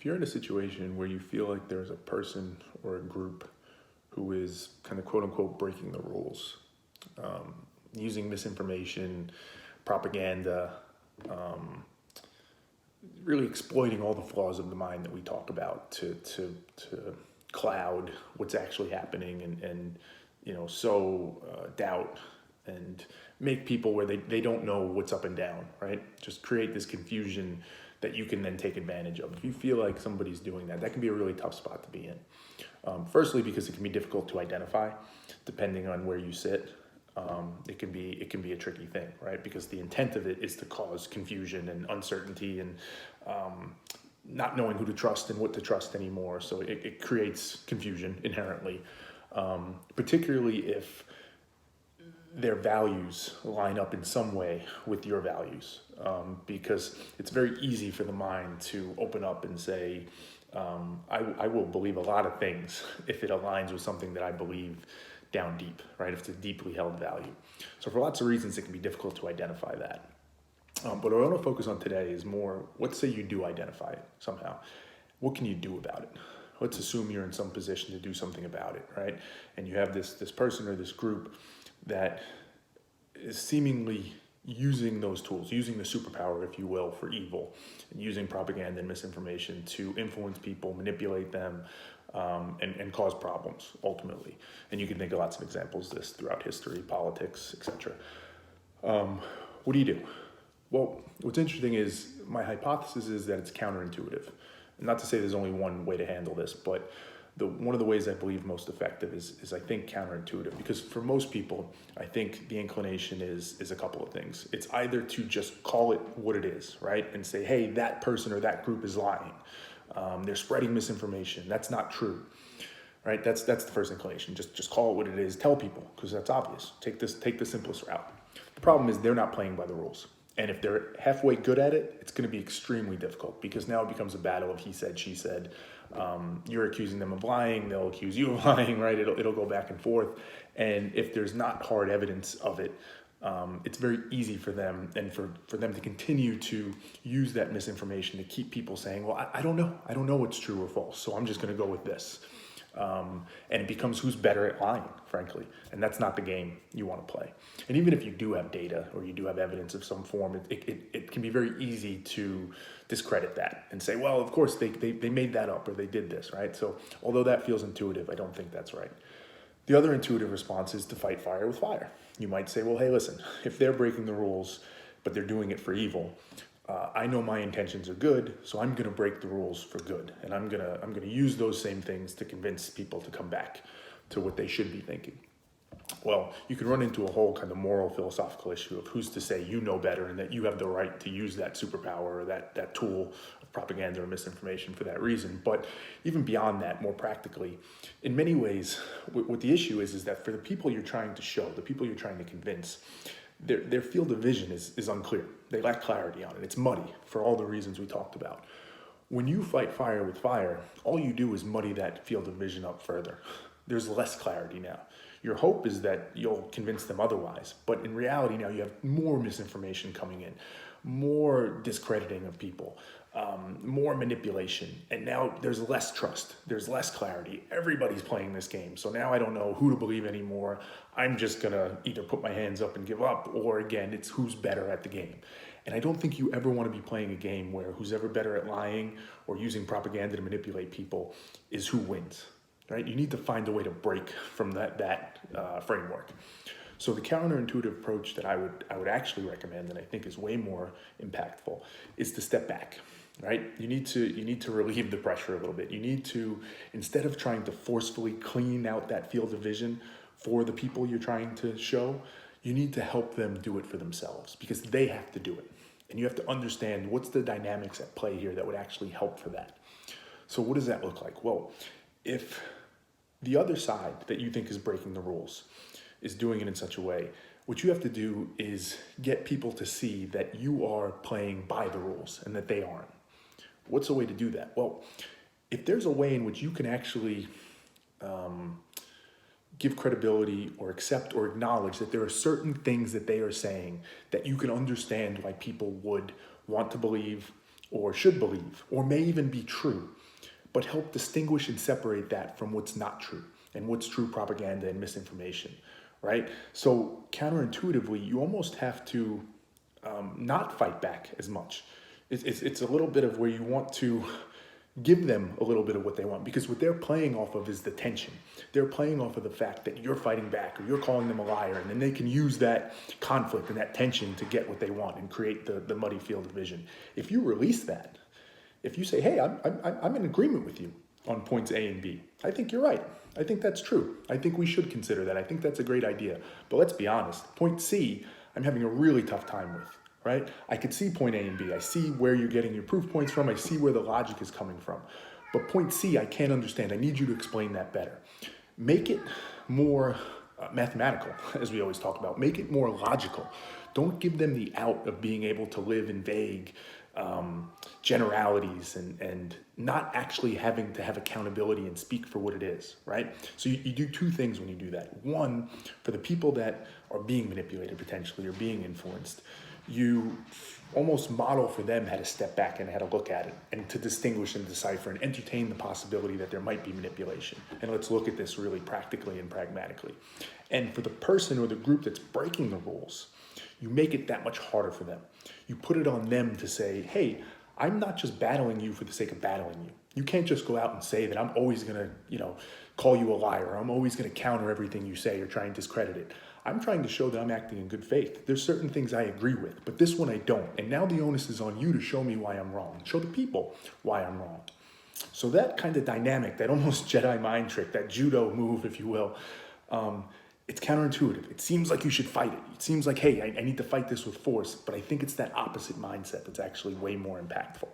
If you're in a situation where you feel like there's a person or a group who is kind of quote unquote breaking the rules, using misinformation, propaganda, really exploiting all the flaws of the mind that we talk about to cloud what's actually happening and sow doubt and make people where they don't know what's up and down, right? Just create this confusion that you can then take advantage of. If you feel like somebody's doing that, that can be a really tough spot to be in. Firstly, because it can be difficult to identify, depending on where you sit. It can be a tricky thing, right? Because the intent of it is to cause confusion and uncertainty and not knowing who to trust and what to trust anymore. So it creates confusion inherently, particularly if their values line up in some way with your values, because it's very easy for the mind to open up and say, I will believe a lot of things if it aligns with something that I believe down deep, right? If it's a deeply held value. So for lots of reasons, it can be difficult to identify that. But what I want to focus on today is more, let's say you do identify it somehow. What can you do about it? Let's assume you're in some position to do something about it, right? And you have this person or this group that is seemingly using those tools, using the superpower, if you will, for evil, and using propaganda and misinformation to influence people, manipulate them, and cause problems ultimately. And you can think of lots of examples of this throughout history, politics, etc. What do you do? Well, what's interesting is my hypothesis is that it's counterintuitive. Not to say there's only one way to handle this, but one of the ways I believe most effective is I think counterintuitive, because for most people, I think the inclination is a couple of things. It's either to just call it what it is, right? And say, hey, that person or that group is lying. They're spreading misinformation. That's not true, right? That's the first inclination. Just call it what it is. Tell people, because that's obvious. Take the simplest route. The problem is they're not playing by the rules. And if they're halfway good at it, it's going to be extremely difficult, because now it becomes a battle of he said, she said. You're accusing them of lying, they'll accuse you of lying, right? It'll go back and forth. And if there's not hard evidence of it, it's very easy for them and for them to continue to use that misinformation to keep people saying, well, I don't know what's true or false, so I'm just going to go with this. And it becomes who's better at lying, frankly. And that's not the game you want to play. And even if you do have data or you do have evidence of some form, it can be very easy to discredit that and say, well, of course they made that up or they did this, right? So although that feels intuitive, I don't think that's right. The other intuitive response is to fight fire with fire. You might say, well, hey, listen, if they're breaking the rules, but they're doing it for evil, I know my intentions are good, so I'm going to break the rules for good, and I'm going to use those same things to convince people to come back to what they should be thinking. Well, you can run into a whole kind of moral philosophical issue of who's to say you know better and that you have the right to use that superpower or that tool of propaganda or misinformation for that reason. But even beyond that, more practically, in many ways, what the issue is that for the people you're trying to show, the people you're trying to convince, their field of vision is unclear. They lack clarity on it. It's muddy for all the reasons we talked about. When you fight fire with fire, all you do is muddy that field of vision up further. There's less clarity now. Your hope is that you'll convince them otherwise, but in reality now you have more misinformation coming in, more discrediting of people, more manipulation, and now there's less trust, there's less clarity. Everybody's playing this game, so now I don't know who to believe anymore. I'm just gonna either put my hands up and give up, or again, it's who's better at the game. And I don't think you ever want to be playing a game where who's ever better at lying or using propaganda to manipulate people is who wins. Right? You need to find a way to break from that framework. So the counterintuitive approach that I would actually recommend, and I think is way more impactful, is to step back. Right? You need to relieve the pressure a little bit. You need to, instead of trying to forcefully clean out that field of vision for the people you're trying to show, you need to help them do it for themselves, because they have to do it. And you have to understand what's the dynamics at play here that would actually help for that. So what does that look like? Well, if the other side that you think is breaking the rules is doing it in such a way, what you have to do is get people to see that you are playing by the rules and that they aren't. What's a way to do that? Well, if there's a way in which you can actually give credibility or accept or acknowledge that there are certain things that they are saying that you can understand why people would want to believe or should believe, or may even be true, but help distinguish and separate that from what's not true and what's true propaganda and misinformation, right? So counterintuitively, you almost have to not fight back as much. It's a little bit of where you want to give them a little bit of what they want, because what they're playing off of is the tension. They're playing off of the fact that you're fighting back or you're calling them a liar, and then they can use that conflict and that tension to get what they want and create the muddy field of vision. If you release that, if you say, hey, I'm in agreement with you on points A and B, I think you're right. I think that's true. I think we should consider that. I think that's a great idea. But let's be honest, point C, I'm having a really tough time with, right? I could see point A and B. I see where you're getting your proof points from. I see where the logic is coming from. But point C, I can't understand. I need you to explain that better. Make it more mathematical, as we always talk about. Make it more logical. Don't give them the out of being able to live in vague generalities and not actually having to have accountability and speak for what it is, right? So you do two things when you do that. One, for the people that are being manipulated potentially or being influenced, you almost model for them how to step back and how to look at it and to distinguish and decipher and entertain the possibility that there might be manipulation. And let's look at this really practically and pragmatically. And for the person or the group that's breaking the rules, you make it that much harder for them. You put it on them to say, hey, I'm not just battling you for the sake of battling you. You can't just go out and say that I'm always gonna, call you a liar. I'm always gonna counter everything you say or try and discredit it. I'm trying to show that I'm acting in good faith. There's certain things I agree with, but this one I don't. And now the onus is on you to show me why I'm wrong. Show the people why I'm wrong. So that kind of dynamic, that almost Jedi mind trick, that judo move, if you will, it's counterintuitive. It seems like you should fight it. It seems like, hey, I need to fight this with force, but I think it's that opposite mindset that's actually way more impactful.